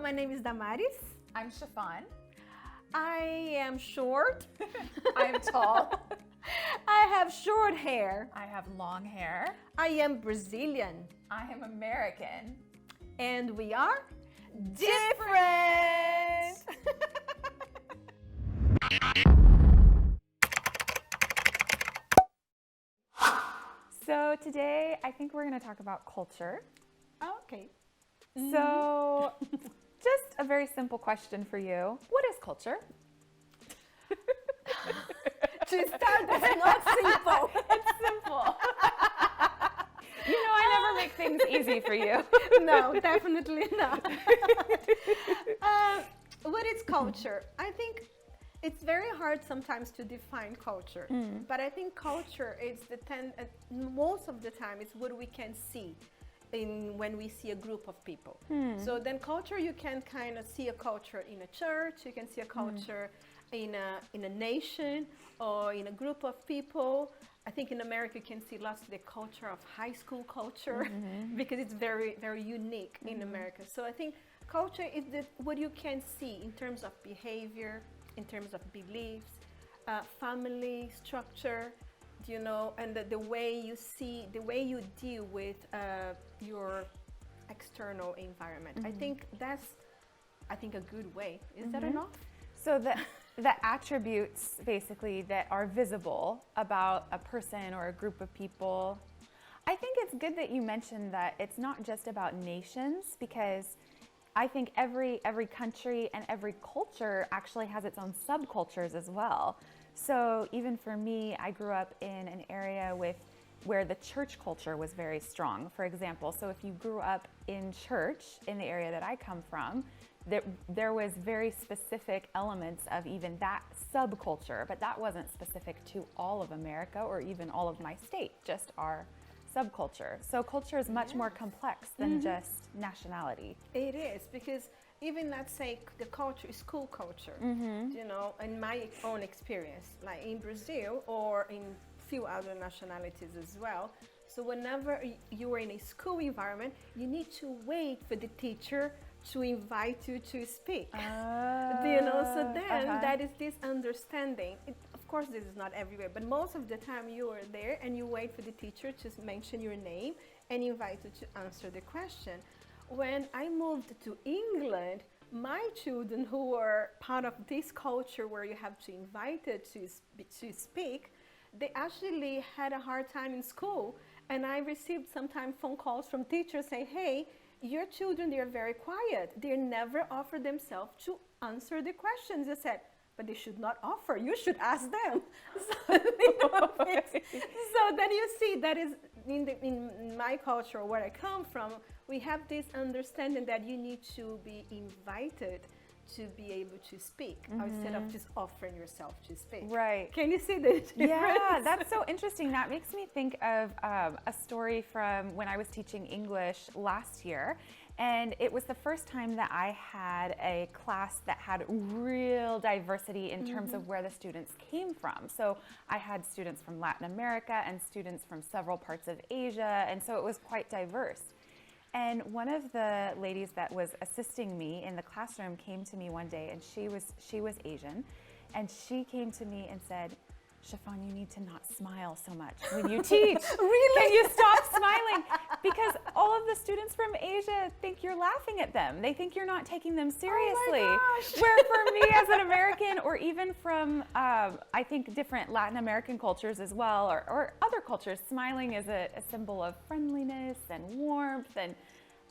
my name is Damaris. I'm Chiffon. I am short. I'm tall. I have short hair. I have long hair. I am Brazilian. I am American. And we are different. So today I think we're going to talk about culture. Okay. So just a very simple question for you. What is culture? To start, that's not simple. It's simple. You know I never make things easy for you. No, definitely not. What is culture? I think it's very hard sometimes to define culture, but I think culture is most of the time it's what we can see when we see a group of people. So then culture, you can kind of see a culture in a church, you can see a culture in a nation or in a group of people. I think in America you can see lots of the culture of high school culture because it's very, very unique in America. So I think culture is what you can see in terms of behavior, in terms of beliefs, family structure, you know, and the way you see, the way you deal with your external environment. I think that's, a good way. Is that enough? So the attributes basically that are visible about a person or a group of people. I think it's good that you mentioned that it's not just about nations, because I think every country and every culture actually has its own subcultures as well. So even for me, I grew up in an area where the church culture was very strong, for example. So if you grew up in church in the area that I come from, there was very specific elements of even that subculture, but that wasn't specific to all of America or even all of my state, just our subculture. So culture is much more complex than just nationality. It is, because even let's say the culture is school culture, you know, in my own experience, like in Brazil or in few other nationalities as well. So whenever you are in a school environment, you need to wait for the teacher to invite you to speak. You know, so then that is this understanding. Of course, this is not everywhere, but most of the time you are there and you wait for the teacher to mention your name and invite you to answer the question. When I moved to England, my children who were part of this culture where you have to invite it to speak, they actually had a hard time in school. And I received sometimes phone calls from teachers saying, hey, your children, they're very quiet. They never offer themselves to answer the questions. I said, but they should not offer. You should ask them. So then you see that is in my culture, where I come from, we have this understanding that you need to be invited to be able to speak instead of just offering yourself to speak. Right. Can you see the difference? Yeah, that's so interesting. That makes me think of a story from when I was teaching English last year. And it was the first time that I had a class that had real diversity in terms of where the students came from. So I had students from Latin America and students from several parts of Asia. And so it was quite diverse. And one of the ladies that was assisting me in the classroom came to me one day, and she was Asian, and she came to me and said, Chiffon, you need to not smile so much when you teach. Really? Can you stop smiling? Because all of the students from Asia think you're laughing at them. They think you're not taking them seriously. Oh my gosh. Where for me as an American, or even from, I think, different Latin American cultures as well, or other cultures, smiling is a symbol of friendliness and warmth, and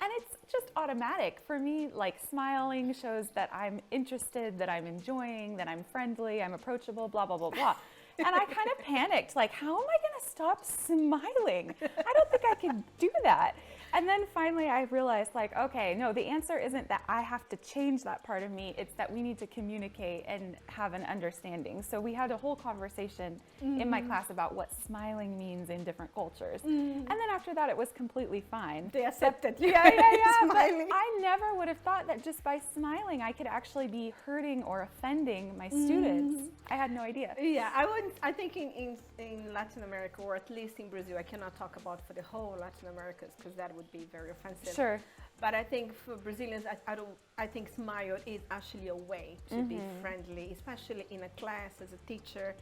it's just automatic. For me, like, smiling shows that I'm interested, that I'm enjoying, that I'm friendly, I'm approachable, blah, blah, blah, blah. And I kind of panicked, like, how am I going to stop smiling? I don't think I can do that. And then finally I realized, like, okay, no, the answer isn't that I have to change that part of me. It's that we need to communicate and have an understanding. So we had a whole conversation in my class about what smiling means in different cultures. And then after that, it was completely fine. They accepted you. Yeah. Smiling. But I never would have thought that just by smiling, I could actually be hurting or offending my students. I had no idea. Yeah, I think in Latin America, or at least in Brazil, I cannot talk about for the whole Latin America because that would be very offensive. Sure. But I think for Brazilians, I think smile is actually a way to be friendly, especially in a class as a teacher.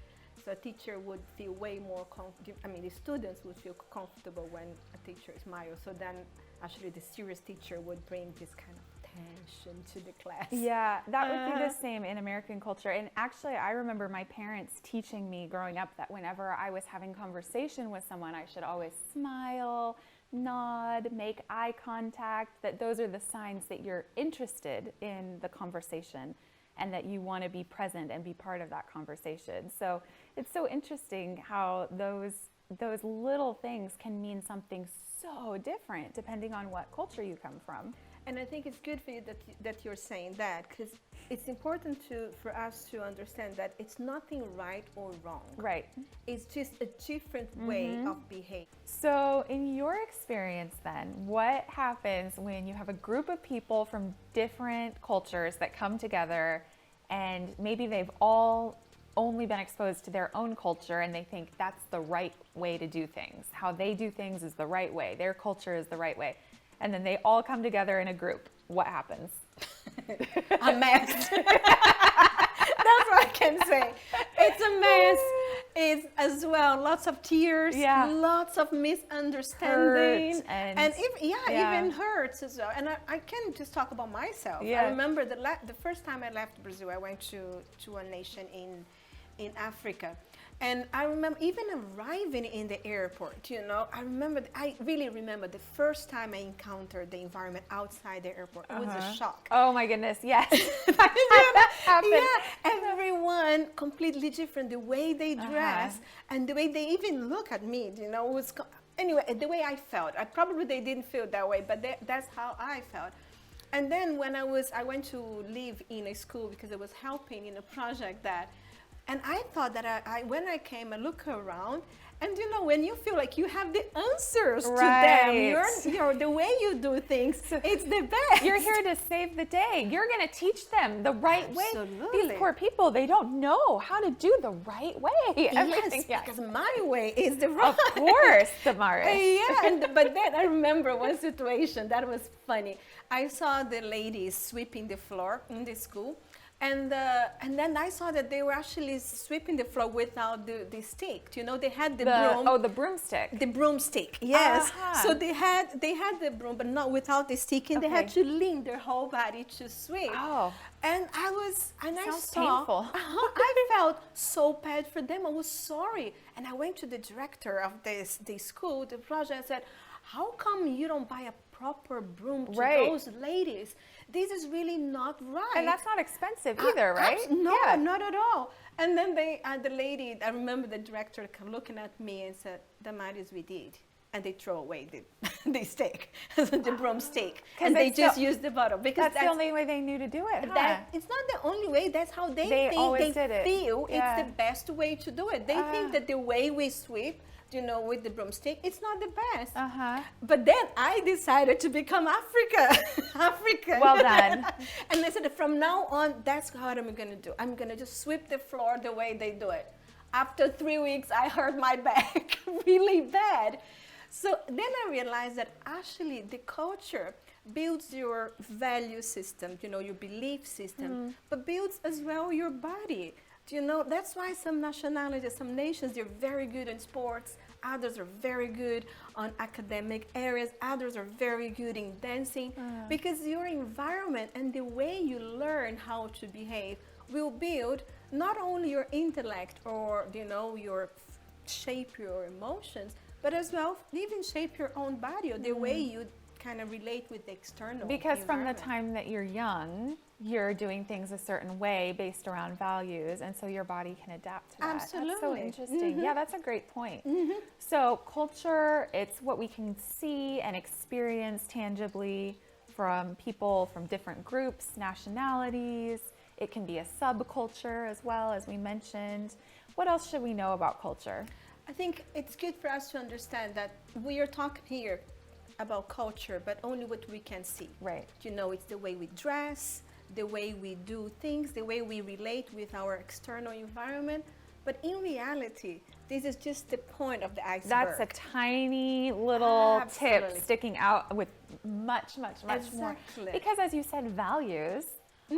So a teacher would feel way more comfortable. I mean, the students would feel comfortable when a teacher smiles. So then actually the serious teacher would bring this kind of tension to the class. Yeah, that would be the same in American culture. And actually, I remember my parents teaching me growing up that whenever I was having conversation with someone, I should always smile, nod, make eye contact, that those are the signs that you're interested in the conversation and that you want to be present and be part of that conversation. So it's so interesting how those little things can mean something so different depending on what culture you come from. And I think it's good for you that you're saying that, because it's important for us to understand that it's nothing right or wrong. Right. It's just a different way of behaving. So in your experience then, what happens when you have a group of people from different cultures that come together and maybe they've all only been exposed to their own culture and they think that's the right way to do things. How they do things is the right way. Their culture is the right way. And then they all come together in a group. What happens? A mess. That's what I can say. It's a mess. It's as well lots of tears, lots of misunderstanding, and even hurts as well. And I can just talk about myself. I remember the first time I left Brazil, I went to a nation in Africa. And I remember even arriving in the airport, I really remember the first time I encountered the environment outside the airport. It was a shock. Oh my goodness, yes. Everyone completely different, the way they dress and the way they even look at me, was anyway, the way I felt. They didn't feel that way, but that's how I felt. And then when I went to live in a school because I was helping in a project and I thought that when I came, I look around, and when you feel like you have the answers to them, the way you do things, it's the best. You're here to save the day. You're going to teach them the right way. Absolutely. These poor people, they don't know how to do the right way. Because my way is the right. Of course, Damaris. But then I remember one situation that was funny. I saw the ladies sweeping the floor in the school. And then I saw that they were actually sweeping the floor without the stick. They had the broom. Oh, the broomstick. The broomstick, yes. So they had the broom, but not without the stick, and they had to lean their whole body to sweep. Oh. And Sounds I saw, painful. I felt so bad for them. I was sorry. And I went to the director of the school, the project, and said, how come you don't buy a proper broom to those ladies? This is really not right. And that's not expensive either, right? No, not at all. And then the lady, I remember the director looking at me and said, Damaris, we did. And they throw away the stick, the broomstick. And they just use the bottle. Because that's the only way they knew to do it. It's not the only way. That's how they feel it's the best way to do it. They think that the way we sweep, with the broomstick, it's not the best. But then I decided to become African. Well done. And I said, from now on, that's what I'm going to do. I'm going to just sweep the floor the way they do it. After 3 weeks, I hurt my back really bad. So then I realized that actually the culture builds your value system, your belief system, but builds as well your body. That's why some nationalities, some nations, they're very good in sports. Others are very good on academic areas. Others are very good in dancing. Because your environment and the way you learn how to behave will build not only your intellect or, shape your emotions, but as well even shape your own body or the way you kind of relate with the external Because from the time that you're young, you're doing things a certain way based around values, and so your body can adapt to that. Absolutely. That's so interesting. Yeah, that's a great point. So culture, it's what we can see and experience tangibly from people from different groups, nationalities. It can be a subculture as well, as we mentioned. What else should we know about culture? I think it's good for us to understand that we are talking here about culture, but only what we can see. Right. It's the way we dress, the way we do things, the way we relate with our external environment. But in reality, this is just the point of the iceberg. That's a tiny little tip sticking out with much more. Exactly. Because as you said, values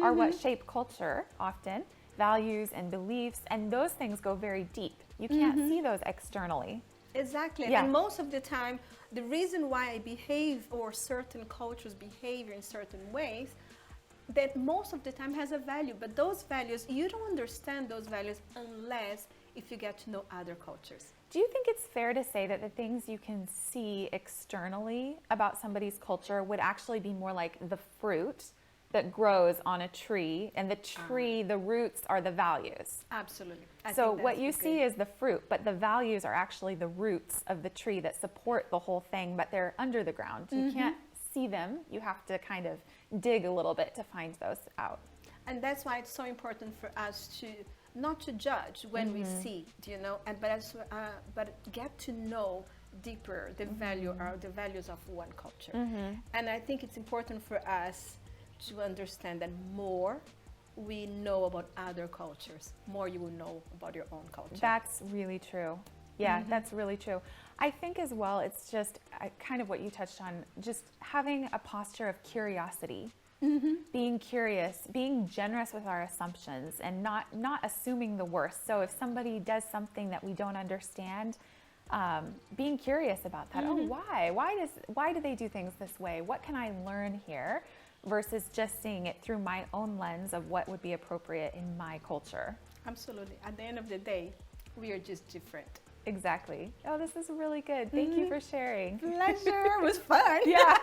are what shape culture often. Values and beliefs, and those things go very deep. You can't see those externally. Exactly. Yeah. And most of the time, the reason why I behave or certain cultures behave in certain ways, that most of the time has a value. But those values, you don't understand those values unless if you get to know other cultures. Do you think it's fair to say that the things you can see externally about somebody's culture would actually be more like the fruit that grows on a tree, and the tree, the roots are the values? Absolutely. So what you see is the fruit, but the values are actually the roots of the tree that support the whole thing, but they're under the ground. You can't see them. You have to kind of dig a little bit to find those out. And that's why it's so important for us to not to judge when we see, but get to know deeper the value or the values of one culture. And I think it's important for us to understand that more we know about other cultures, more you will know about your own culture. That's really true. Yeah, that's really true. I think as well, it's just kind of what you touched on, just having a posture of curiosity, being curious, being generous with our assumptions, and not assuming the worst. So if somebody does something that we don't understand, being curious about that. Oh, why? Why do they do things this way? What can I learn here? Versus just seeing it through my own lens of what would be appropriate in my culture. Absolutely. At the end of the day, we are just different. Exactly. Oh, this is really good. Thank you for sharing. Pleasure. It was fun. Yeah.